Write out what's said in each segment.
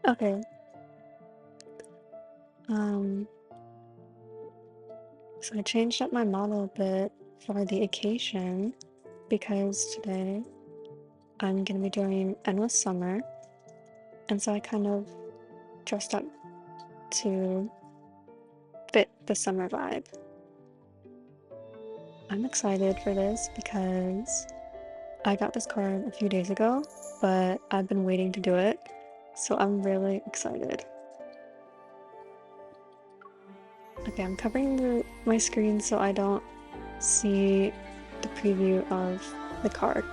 Okay. Um, so I changed up my model a bit for the occasion because today I'm gonna be doing Endless Summer, and so I kind of dressed up to fit the summer vibe. I'm excited for this because I got this card a few days ago, but I've been waiting to do it, so I'm really excited. Okay, I'm covering my screen so I don't see the preview of the card.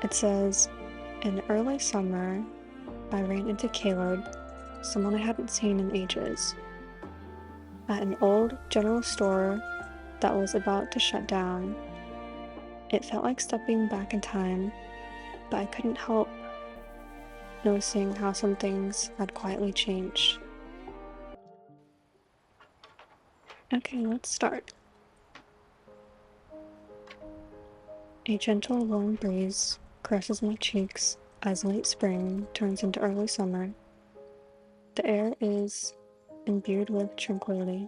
It says, in early summer, I ran into Caleb, someone I hadn't seen in ages, at an old general store that was about to shut down. It felt like stepping back in time, but I couldn't help noticing how some things had quietly changed. Okay, let's start. A gentle warm breeze caresses my cheeks as late spring turns into early summer. The air is imbued with tranquility.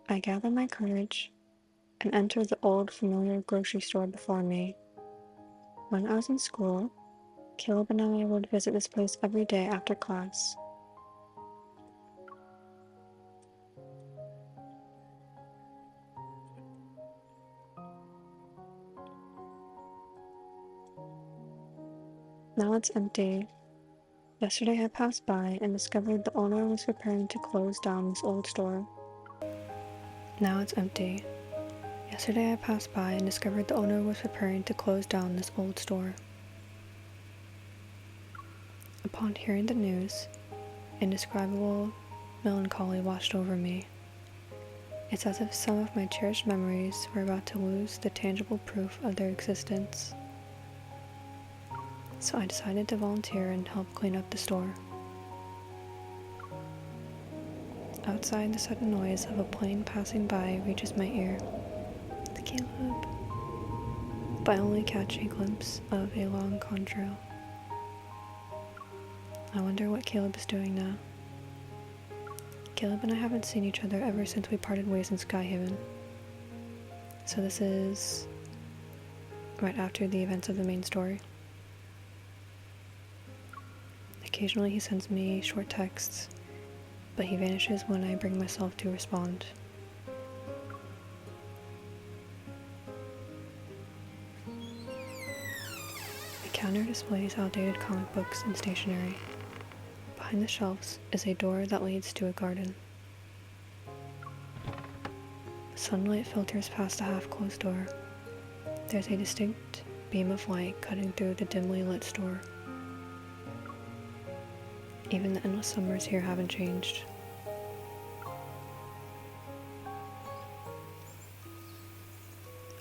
I gather my courage and enter the old familiar grocery store before me. When I was in school, Caleb and I would visit this place every day after class. Now it's empty. Yesterday I passed by and discovered the owner was preparing to close down this old store. Now it's empty. Yesterday I passed by and discovered the owner was preparing to close down this old store. Upon hearing the news, indescribable melancholy washed over me. It's as if some of my cherished memories were about to lose the tangible proof of their existence. So I decided to volunteer and help clean up the store. Outside, the sudden noise of a plane passing by reaches my ear. It's Caleb. But I only catch a glimpse of a long contrail. I wonder what Caleb is doing now. Caleb and I haven't seen each other ever since we parted ways in Skyhaven. So this is right after the events of the main story. Occasionally he sends me short texts, but he vanishes when I bring myself to respond. The counter displays outdated comic books and stationery. Behind the shelves is a door that leads to a garden. Sunlight filters past the half-closed door. There's a distinct beam of light cutting through the dimly lit store. Even the endless summers here haven't changed.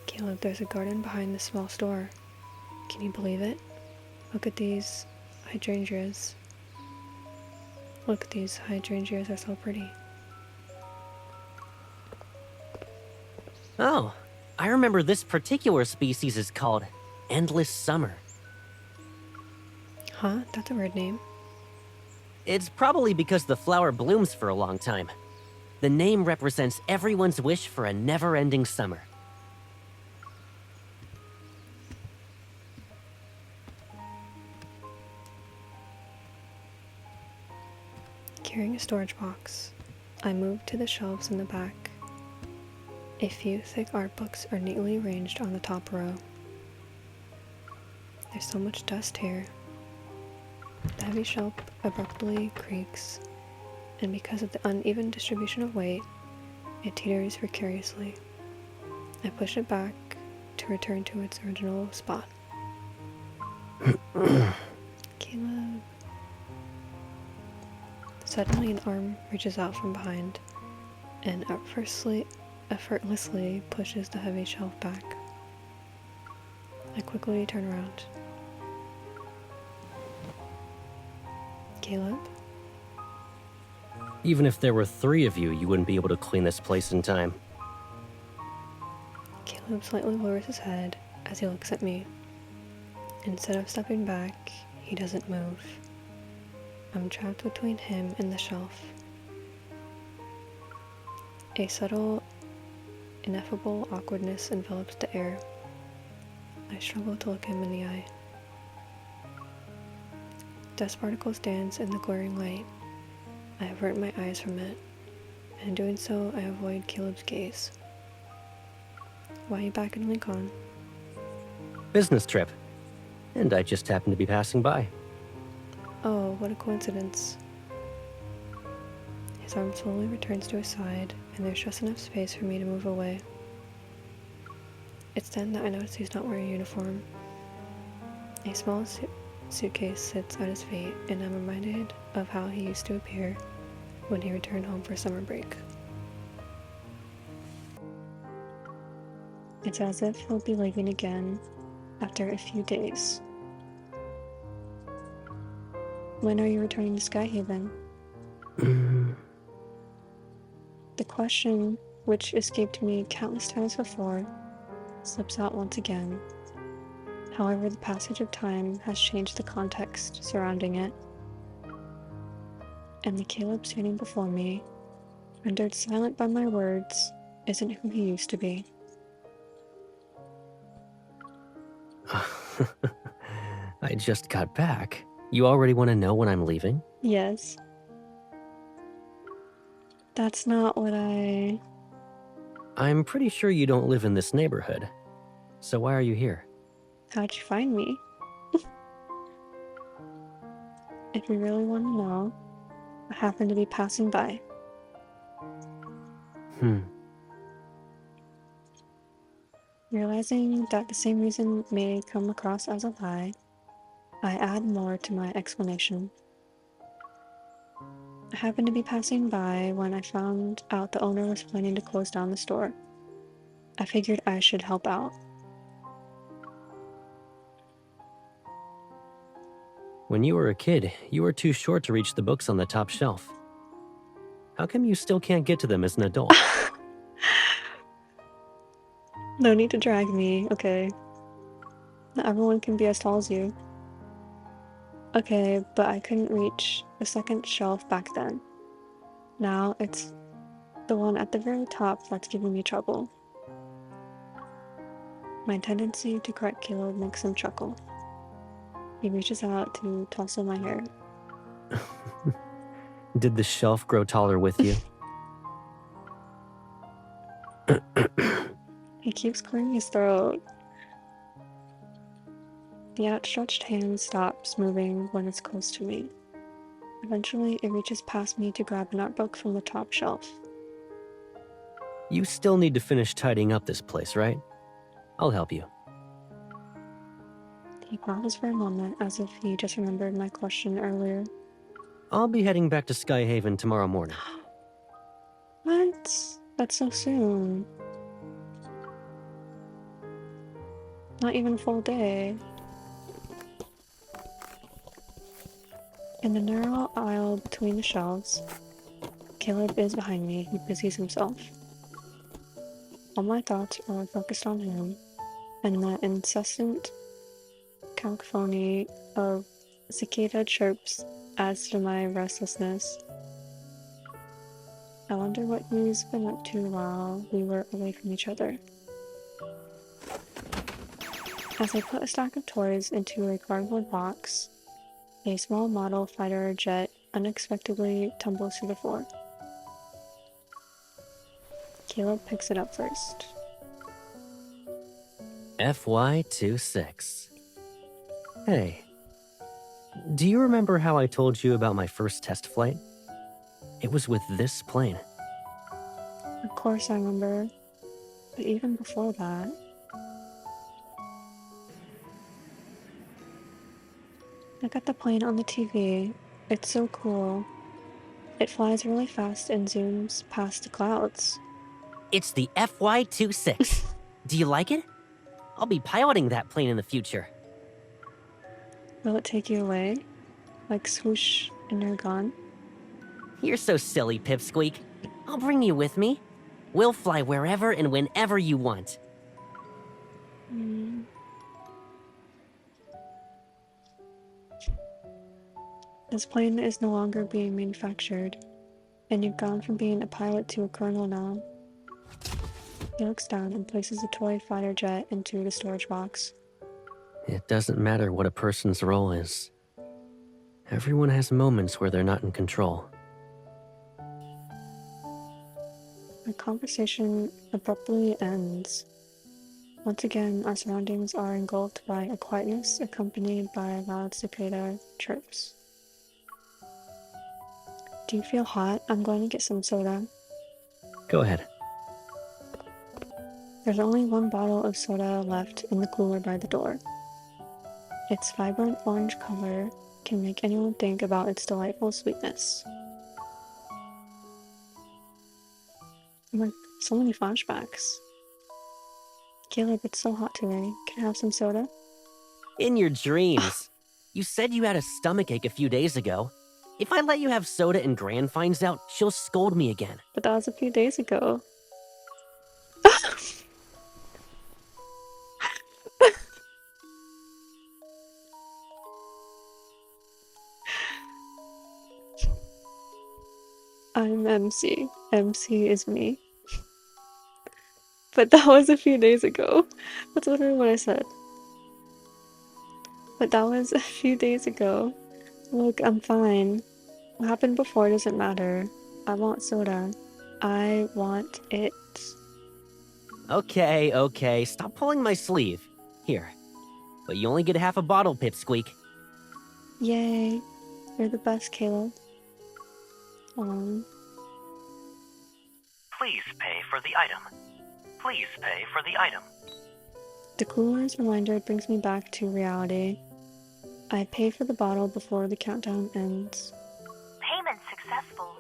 Caleb, there's a garden behind this small store. Can you believe it? Look at these hydrangeas. Look, these hydrangeas are so pretty. Oh, I remember this particular species is called Endless Summer. Huh? That's a weird name. It's probably because the flower blooms for a long time. The name represents everyone's wish for a never-ending summer. Carrying a storage box, I move to the shelves in the back. A few thick art books are neatly arranged on the top row. There's so much dust here. The heavy shelf abruptly creaks, and because of the uneven distribution of weight, it teeters precariously. I push it back to return to its original spot. Caleb. Suddenly an arm reaches out from behind and effortlessly pushes the heavy shelf back. I quickly turn around. Caleb? Even if there were 3 of you, you wouldn't be able to clean this place in time. Caleb slightly lowers his head as he looks at me. Instead of stepping back, he doesn't move. I'm trapped between him and the shelf. A subtle, ineffable awkwardness envelops the air. I struggle to look him in the eye. Dust particles dance in the glaring light. I avert my eyes from it, and in doing so, I avoid Caleb's gaze. Why are you back in Lincoln? Business trip. And I just happened to be passing by. Oh, what a coincidence. His arm slowly returns to his side, and there's just enough space for me to move away. It's then that I notice he's not wearing a uniform. A small suitcase sits at his feet, and I'm reminded of how he used to appear when he returned home for summer break. It's as if he'll be leaving again after a few days. When are you returning to Skyhaven? The question, which escaped me countless times before, slips out once again. However, the passage of time has changed the context surrounding it, and the Caleb standing before me, rendered silent by my words, isn't who he used to be. I just got back. You already want to know when I'm leaving? Yes. That's not what I'm pretty sure you don't live in this neighborhood. So why are you here? How'd you find me? If you really want to know, I happened to be passing by. Realizing that the same reason may come across as a lie, I add more to my explanation. I happened to be passing by when I found out the owner was planning to close down the store. I figured I should help out. When you were a kid, you were too short to reach the books on the top shelf. How come you still can't get to them as an adult? No need to drag me, okay? Not everyone can be as tall as you. Okay, but I couldn't reach the second shelf back then. Now it's the one at the very top that's giving me trouble. My tendency to correct Caleb makes him chuckle. He reaches out to tousle my hair. Did the shelf grow taller with you? He keeps clearing his throat. The outstretched hand stops moving when it's close to me. Eventually, it reaches past me to grab an art book from the top shelf. You still need to finish tidying up this place, right? I'll help you. He pauses for a moment as if he just remembered my question earlier. I'll be heading back to Skyhaven tomorrow morning. What? That's so soon. Not even a full day. In the narrow aisle between the shelves, Caleb is behind me. He busies himself. All my thoughts are focused on him, and the incessant cacophony of cicada chirps adds to my restlessness. I wonder what he's been up to while we were away from each other. As I put a stack of toys into a cardboard box, a small model fighter jet unexpectedly tumbles to the floor. Caleb picks it up first. FY26. Hey, do you remember how I told you about my first test flight? It was with this plane. Of course I remember, but even before that... Look at the plane on the TV. It's so cool. It flies really fast and zooms past the clouds. It's the FY26. Do you like it? I'll be piloting that plane in the future. Will it take you away? Like swoosh and you're gone? You're so silly, Pipsqueak. I'll bring you with me. We'll fly wherever and whenever you want. This plane is no longer being manufactured, and you've gone from being a pilot to a colonel now. He looks down and places a toy fighter jet into the storage box. It doesn't matter what a person's role is. Everyone has moments where they're not in control. The conversation abruptly ends. Once again, our surroundings are engulfed by a quietness accompanied by loud cicada chirps. Do you feel hot? I'm going to get some soda. Go ahead. There's only one bottle of soda left in the cooler by the door. Its vibrant orange color can make anyone think about its delightful sweetness. Oh my, so many flashbacks. Caleb, it's so hot today. Can I have some soda? In your dreams. You said you had a stomachache a few days ago. If I let you have soda and Gran finds out, she'll scold me again. But that was a few days ago. I'm MC. MC is me. But that was a few days ago. That's literally what I said. But that was a few days ago. Look, I'm fine. What happened before doesn't matter. I want soda. I want it. Okay, stop pulling my sleeve. Here. But you only get half a bottle, Pipsqueak. Yay. You're the best, Caleb. Please pay for the item. Please pay for the item. The cooler's reminder brings me back to reality. I pay for the bottle before the countdown ends. Payment successful.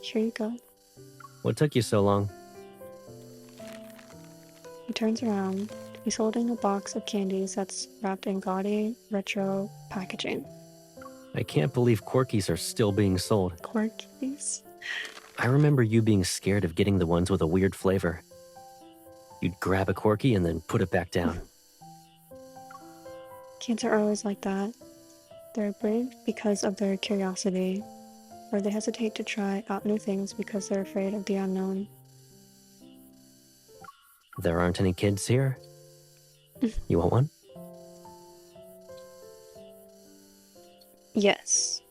Here you go. What took you so long? He turns around. He's holding a box of candies that's wrapped in gaudy, retro packaging. I can't believe Quirkies are still being sold. Quirkies? I remember you being scared of getting the ones with a weird flavor. You'd grab a Quirky and then put it back down. Kids are always like that. They're brave because of their curiosity, or they hesitate to try out new things because they're afraid of the unknown. There aren't any kids here? You want one? Yes.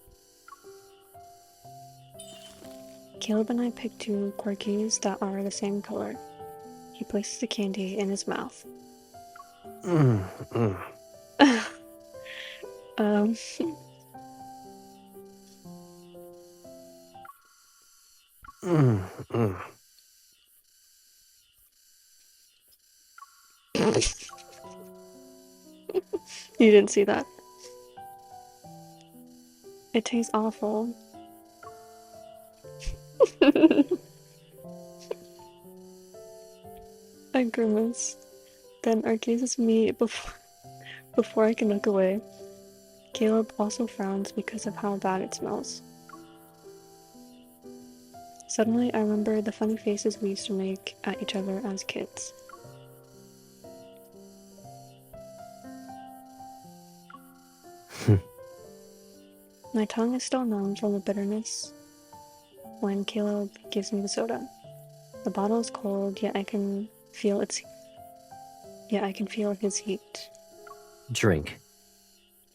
Caleb and I picked two Quirkies that are the same color. He places the candy in his mouth. um... You didn't see that. It tastes awful. I grimace. Then our gazes meet before I can look away. Caleb also frowns because of how bad it smells. Suddenly, I remember the funny faces we used to make at each other as kids. My tongue is still numb from the bitterness when Caleb gives me the soda. The bottle is cold, yet I can feel his heat. Drink.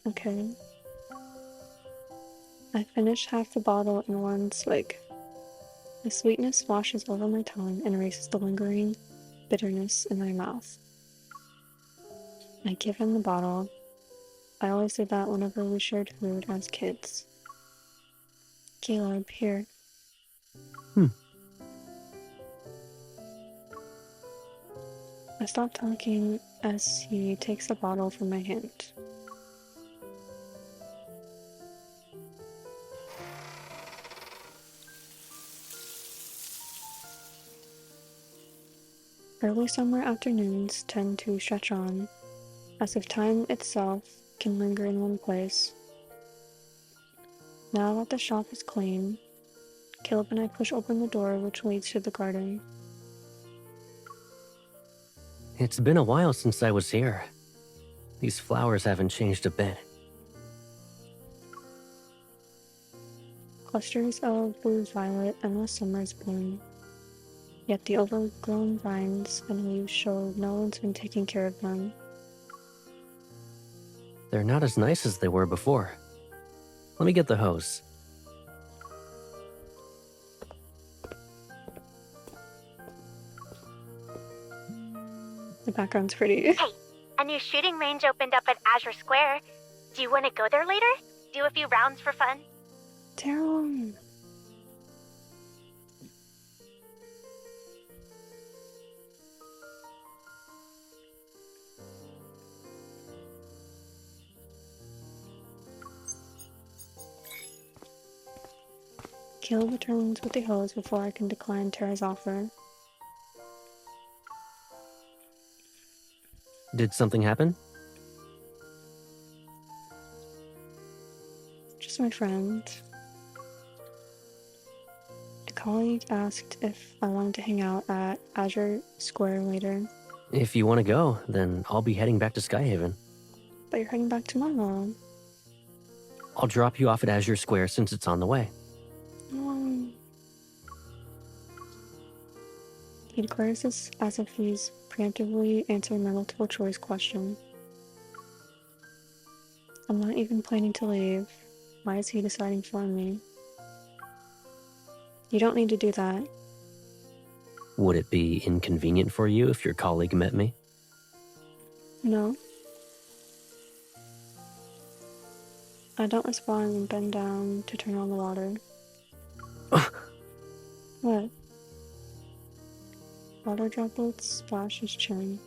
Okay. I finish half the bottle in one swig. The sweetness washes over my tongue and erases the lingering bitterness in my mouth. I give him the bottle. I always did that whenever we shared food as kids. Caleb, here. I stop talking as he takes the bottle from my hand. Early summer afternoons tend to stretch on, as if time itself can linger in one place. Now that the shop is clean, Caleb and I push open the door which leads to the garden. It's been a while since I was here. These flowers haven't changed a bit. Clusters of blue-violet endless summers bloom. Yet the overgrown vines and leaves show no one's been taking care of them. They're not as nice as they were before. Let me get the hose. The background's pretty. Hey, a new shooting range opened up at Azure Square. Do you want to go there later? Do a few rounds for fun? Damn. Caleb returns with the hose before I can decline Tara's offer. Did something happen? Just my friend. A colleague asked if I wanted to hang out at Azure Square later, If you want to go, then I'll be heading back to Skyhaven. but you're heading back tomorrow. I'll drop you off at Azure Square since it's on the way. He declares this as if he's preemptively answering my multiple choice question. I'm not even planning to leave. Why is he deciding for me? You don't need to do that. Would it be inconvenient for you if your colleague met me? No. I don't respond and bend down to turn on the water. What? Water droplets splash his chin.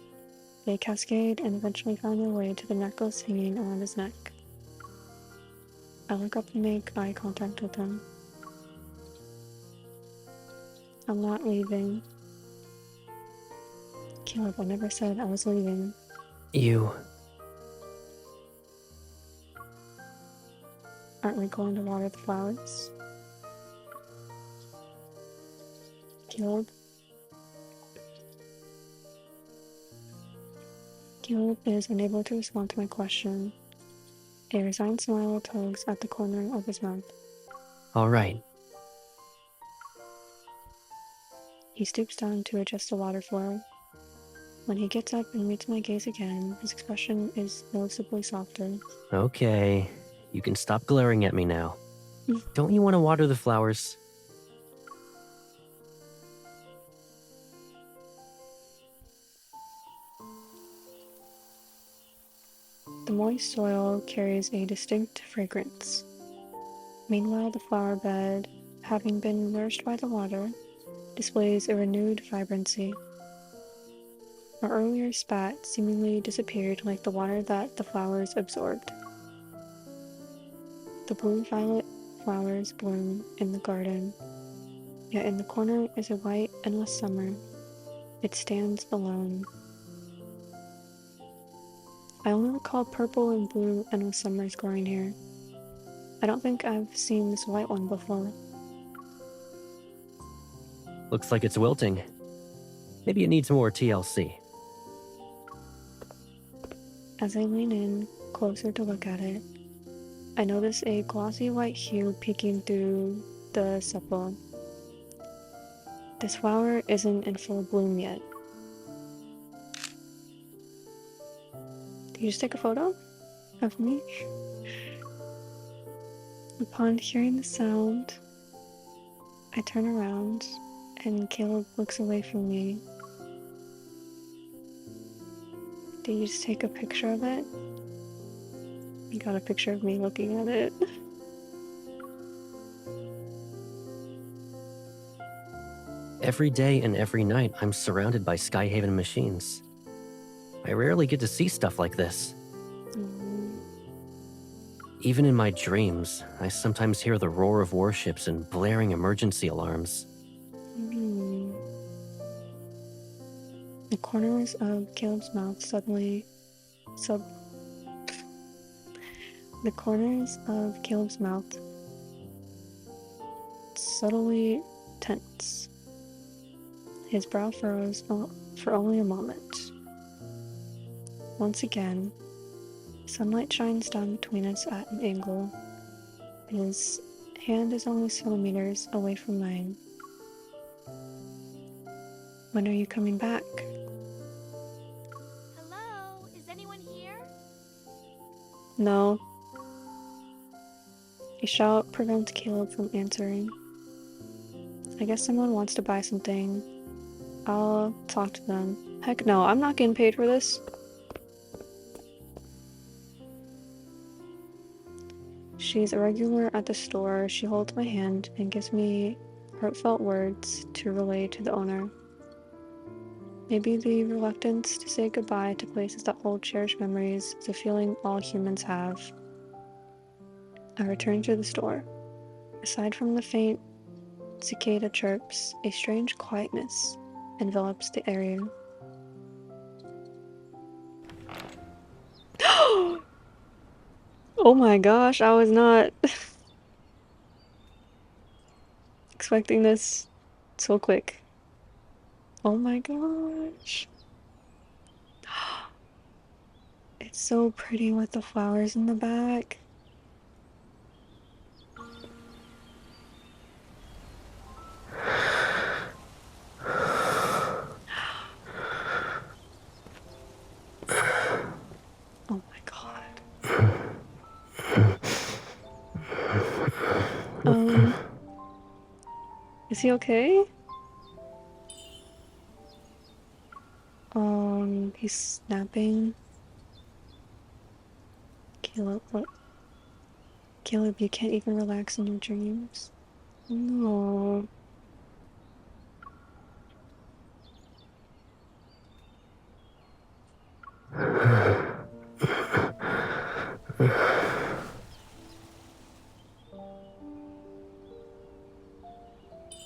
They cascade and eventually find their way to the necklace hanging around his neck. I look up and make eye contact with him. I'm not leaving. Caleb, I never said I was leaving. You... Aren't we going to water the flowers? Caleb? Caleb is unable to respond to my question. A resigned smile tugs at the corner of his mouth. All right. He stoops down to adjust the water flow. When he gets up and meets my gaze again, his expression is noticeably softer. Okay. You can stop glaring at me now. Don't you want to water the flowers? The moist soil carries a distinct fragrance. Meanwhile, the flower bed, having been nourished by the water, displays a renewed vibrancy. Our earlier spat seemingly disappeared like the water that the flowers absorbed. The blue-violet flowers bloom in the garden, yet in the corner is a white, endless summer. It stands alone. I only recall purple and blue endless summers growing here. I don't think I've seen this white one before. Looks like it's wilting. Maybe it needs more TLC. As I lean in closer to look at it, I notice a glossy white hue peeking through the sepal. This flower isn't in full bloom yet. Did you just take a photo of me? Upon hearing the sound, I turn around and Caleb looks away from me. Did you just take a picture of it? You got a picture of me looking at it. Every day and every night, I'm surrounded by Skyhaven machines. I rarely get to see stuff like this. Even in my dreams, I sometimes hear the roar of warships and blaring emergency alarms. The corners of Caleb's mouth The corners of Caleb's mouth subtly tense. His brow furrows for only a moment. Once again, Sunlight shines down between us at an angle. His hand is only centimeters away from mine. When are you coming back? Hello? Is anyone here? No. A shout prevents Caleb from answering. I guess someone wants to buy something. I'll talk to them. Heck no, I'm not getting paid for this. She's a regular at the store. She holds my hand and gives me heartfelt words to relay to the owner. Maybe the reluctance to say goodbye to places that hold cherished memories is a feeling all humans have. I return to the store. Aside from the faint cicada chirps, a strange quietness envelops the area. Oh my gosh, I was not expecting this so quick. Oh my gosh. It's so pretty with the flowers in the back. Oh my god. Is he okay? He's snapping. Caleb, what? Caleb, you can't even relax in your dreams. No.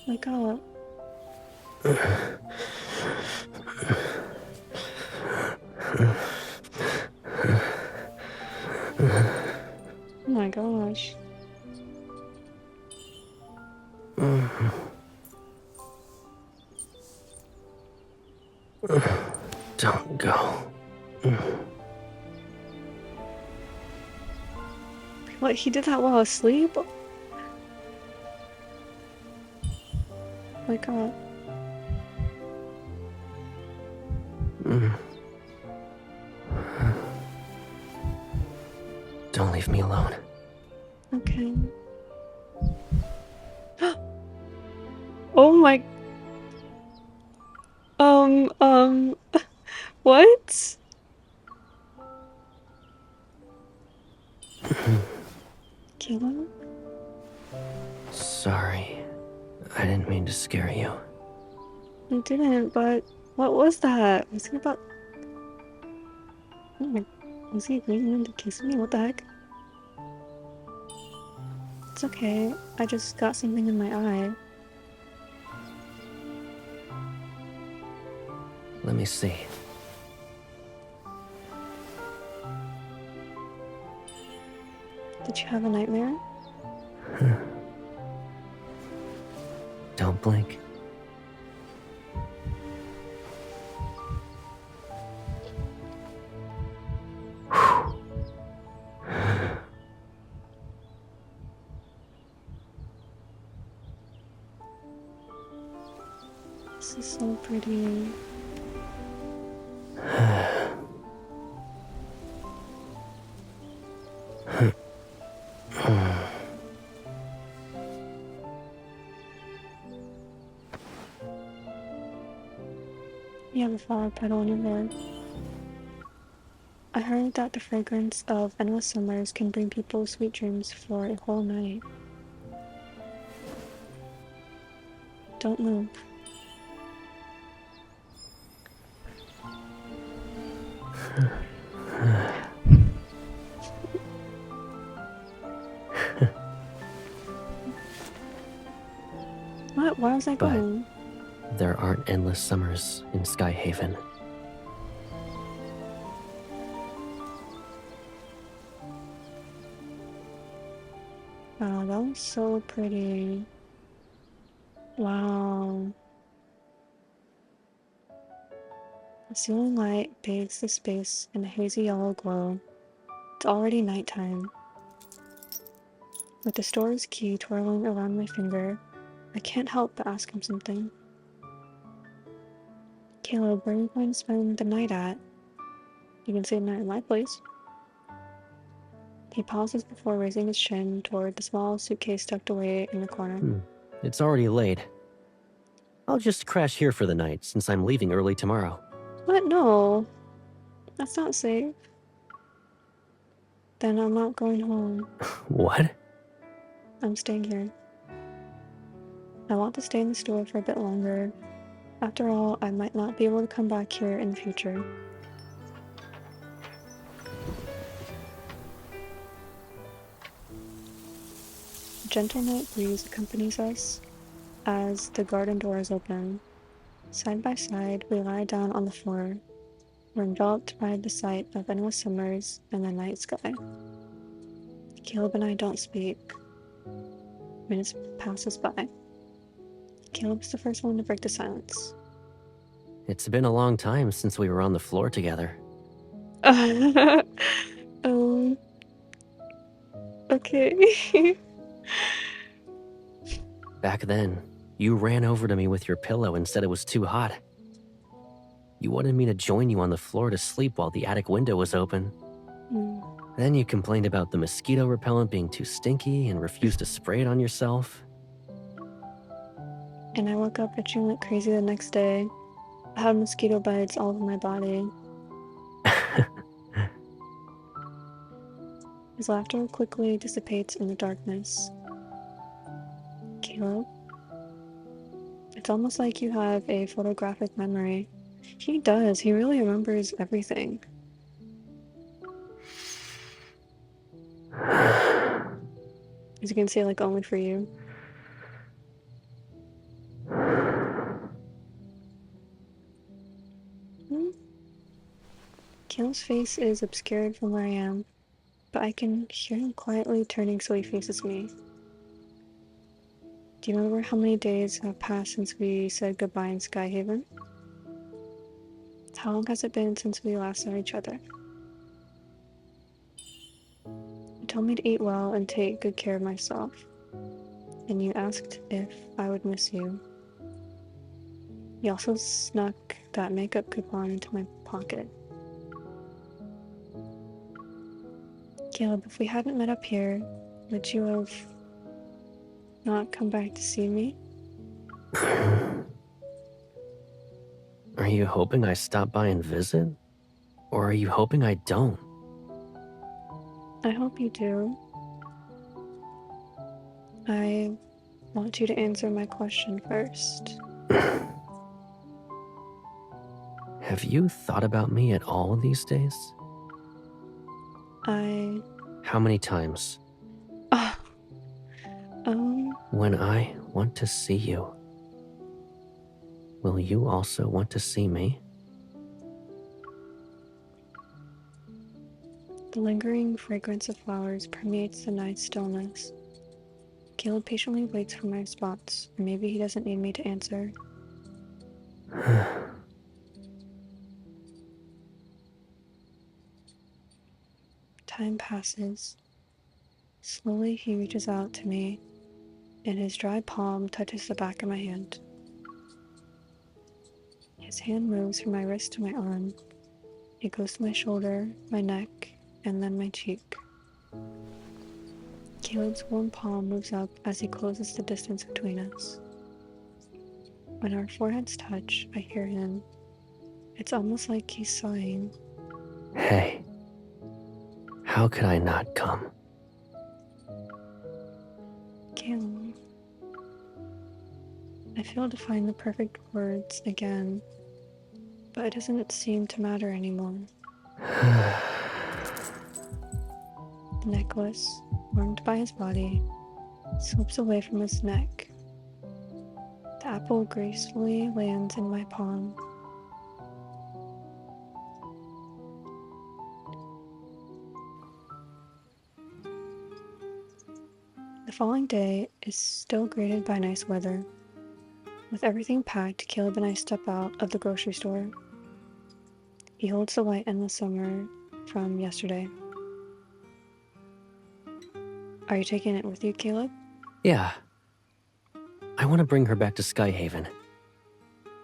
Wake up. Oh my gosh. Don't go. What, he did that while asleep? Wake up. Don't leave me alone. Okay. Oh my... What? Caleb? Sorry. I didn't mean to scare you. I didn't, but what was that? Was he about... Oh my... Was he leaning to kiss me? What the heck? It's okay. I just got something in my eye. Let me see. Did you have a nightmare? Don't blink. This is so pretty. You have a flower petal in your hair. I heard that the fragrance of endless summers can bring people sweet dreams for a whole night. Don't move. What? Why was I going? There aren't endless summers in Skyhaven. Wow, that was so pretty. Wow. The ceiling light bathes the space in a hazy yellow glow. It's already nighttime. With the store's key twirling around my finger, I can't help but ask him something. Caleb, where are you going to spend the night at? You can stay the night at my place. He pauses before raising his chin toward the small suitcase tucked away in the corner. It's already late. I'll just crash here for the night, since I'm leaving early tomorrow. What? No. That's not safe. Then I'm not going home. What? I'm staying here. I want to stay in the store for a bit longer. After all, I might not be able to come back here in the future. A gentle night breeze accompanies us as the garden doors open. Side by side, we lie down on the floor. We're enveloped by the sight of endless summers and the night sky. Caleb and I don't speak. Minutes passes by. Caleb's the first one to break the silence. It's been a long time since we were on the floor together. Okay. Back then, you ran over to me with your pillow and said it was too hot. You wanted me to join you on the floor to sleep while the attic window was open. Then you complained about the mosquito repellent being too stinky and refused to spray it on yourself. And I woke up itching like crazy the next day. I had mosquito bites all over my body. His laughter quickly dissipates in the darkness. Caleb, it's almost like you have a photographic memory. He does. He really remembers everything. As you can say, like, only for you. Caleb's face is obscured from where I am, but I can hear him quietly turning so he faces me. Do you remember how many days have passed since we said goodbye in Skyhaven? How long has it been since we last saw each other? You told me to eat well and take good care of myself, and you asked if I would miss you. You also snuck that makeup coupon into my pocket. Caleb, if we hadn't met up here, would you have not come back to see me? Are you hoping I stop by and visit? Or are you hoping I don't? I hope you do. I want you to answer my question first. Have you thought about me at all these days? How many times? When I want to see you, will you also want to see me? The lingering fragrance of flowers permeates the night's stillness. Caleb patiently waits for my response, or maybe he doesn't need me to answer. Time passes. Slowly he reaches out to me, and his dry palm touches the back of my hand. His hand moves from my wrist to my arm. It goes to my shoulder, my neck, and then my cheek. Caleb's warm palm moves up as he closes the distance between us. When our foreheads touch, I hear him. It's almost like he's sighing. Hey, how could I not come? Caleb. I failed to find the perfect words again, but it doesn't seem to matter anymore. The necklace, warmed by his body, slips away from his neck. The apple gracefully lands in my palm. The following day is still greeted by nice weather. With everything packed, Caleb and I step out of the grocery store. He holds the white endless summer from yesterday. Are you taking it with you, Caleb? Yeah. I want to bring her back to Skyhaven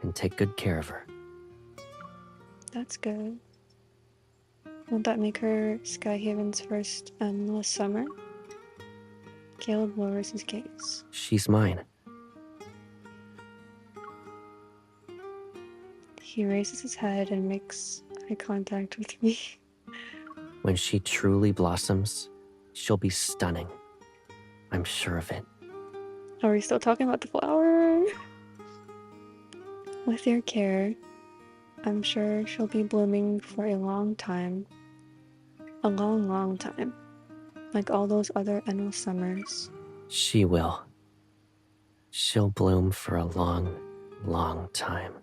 and take good care of her. That's good. Won't that make her Skyhaven's first endless summer? Caleb lowers his gaze. She's mine. He raises his head and makes eye contact with me. When she truly blossoms, she'll be stunning. I'm sure of it. Are we still talking about the flower? With your care, I'm sure she'll be blooming for a long time. A long, long time. Like all those other endless summers. She will. She'll bloom for a long, long time.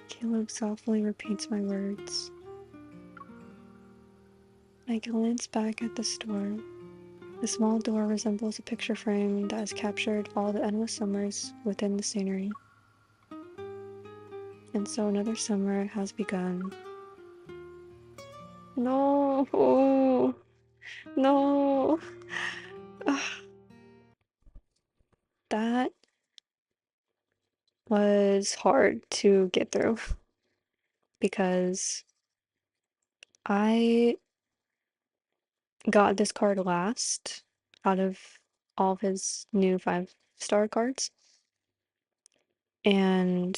Caleb softly repeats my words. I glance back at the store. The small door resembles a picture frame that has captured all the endless summers within the scenery. And so another summer has begun. No! Oh, no! Ugh. That was hard to get through because I got this card last out of all of his new 5-star cards. And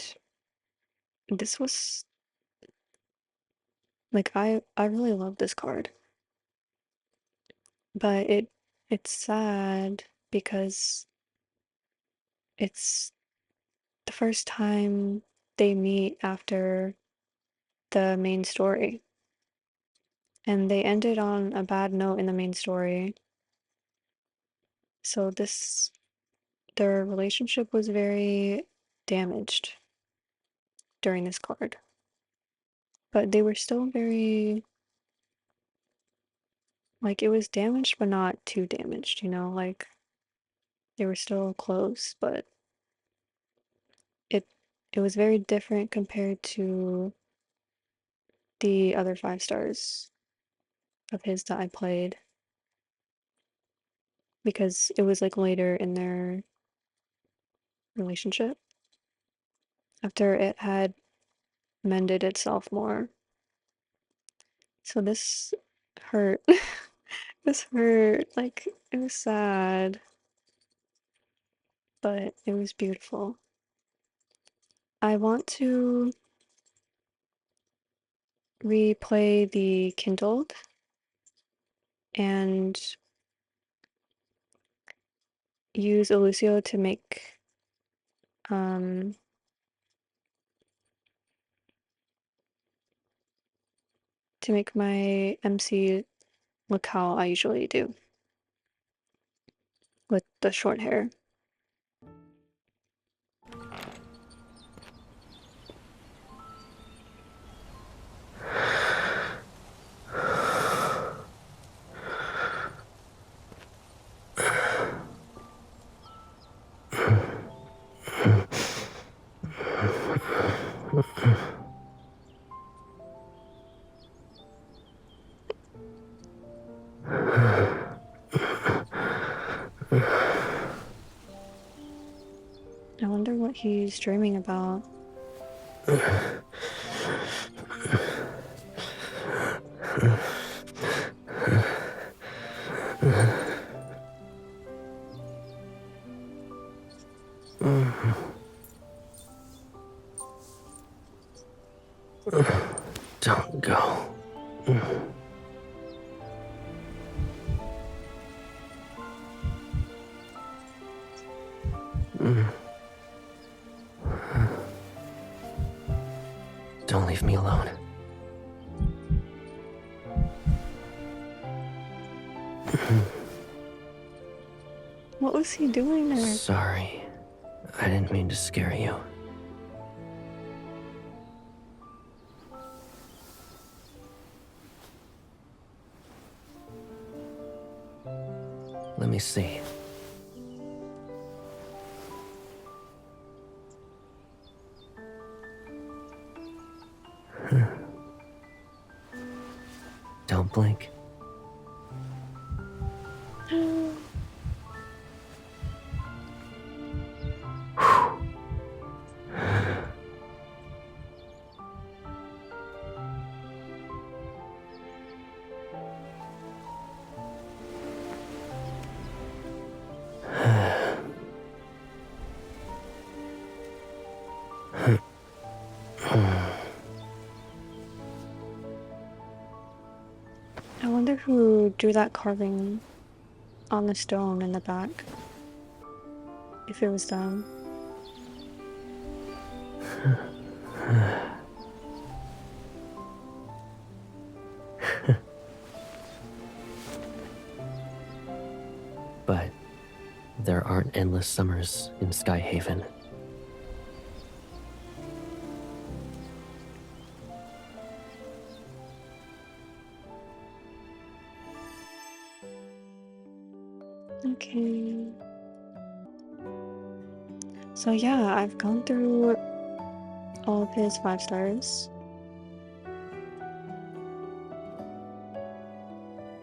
this was like I really love this card. But it's sad because it's the first time they meet after the main story. And they ended on a bad note in the main story. So their relationship was very damaged during this card. But they were still very, like, it was damaged but not too damaged, like they were still close, but it it was very different compared to the other 5 stars of his that I played because it was like later in their relationship after it had mended itself more. So this hurt. This hurt. Like, it was sad, but it was beautiful. I want to replay the Kindled and use Elusio um to make my MC look how I usually do with the short hair. I wonder what he's dreaming about. Don't go. Don't leave me alone. What was he doing there? Sorry. I didn't mean to scare you. Let me see. Don't blink. I wonder who drew that carving on the stone in the back. If it was them. But there aren't endless summers in Skyhaven. Okay. So yeah, I've gone through all of his 5 stars.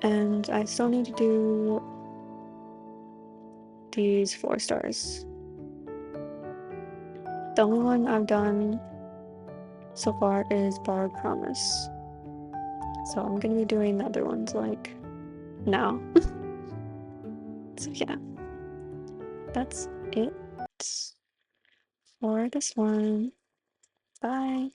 And I still need to do these 4 stars. The only one I've done so far is Borrowed Promise. So I'm gonna be doing the other ones like now. So yeah, that's it for this one. Bye.